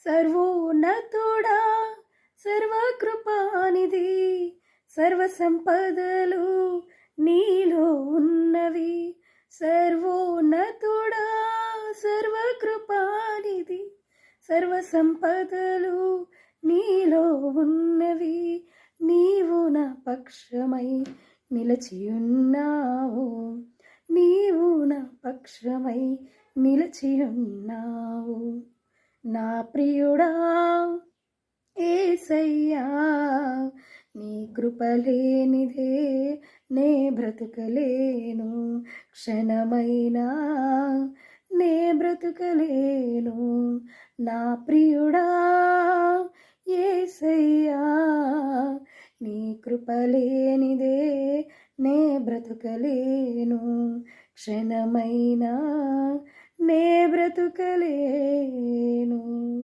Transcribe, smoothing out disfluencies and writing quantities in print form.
సర్వోన్నతుడా సర్వకృపానిధి, సర్వసంపదలు నీలో ఉన్నవి. సర్వోన్నతుడా సర్వకృపానిధి, సర్వసంపదలు నీలో ఉన్నవి. నీవు నా పక్షమై నిలచియున్నావు, నీవు నా పక్షమై నిలచియున్నావు. నా ప్రియుడా యేసయ్యా, నీ కృపలేనిదే నే బ్రతుకలేను, క్షణమైనా నే బ్రతుకలేను. నా ప్రియుడా యేసయ్యా, నీ కృపలేనిదే నే బ్రతుకలేను, క్షణమైనా నే బ్రతుకలేను.